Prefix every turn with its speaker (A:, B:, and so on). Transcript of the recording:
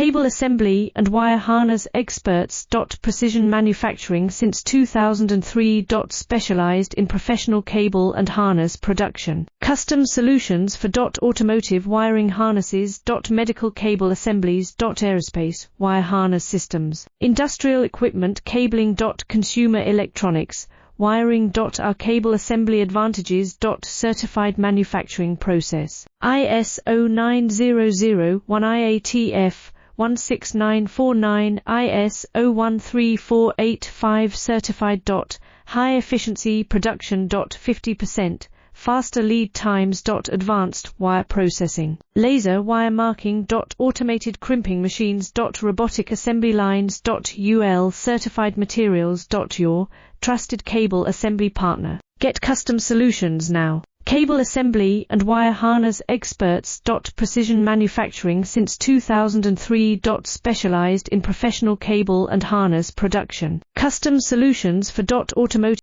A: Cable assembly and wire harness experts. Precision manufacturing since 2003. Specialized in professional cable and harness production. Custom solutions for automotive wiring harnesses. Medical cable assemblies. Aerospace wire harness systems. Industrial equipment cabling. Consumer electronics wiring. Our cable assembly advantages. Certified manufacturing process. ISO 9001 IATF 16949 ISO 13485 certified. High efficiency production. 50% faster lead times. Advanced wire processing. Laser wire marking. Automated crimping machines. Robotic assembly lines. UL certified materials. Your trusted cable assembly partner. Get custom solutions now. Cable assembly and wire harness experts. Precision manufacturing since 2003. Specialized in professional cable and harness production. Custom solutions for automotive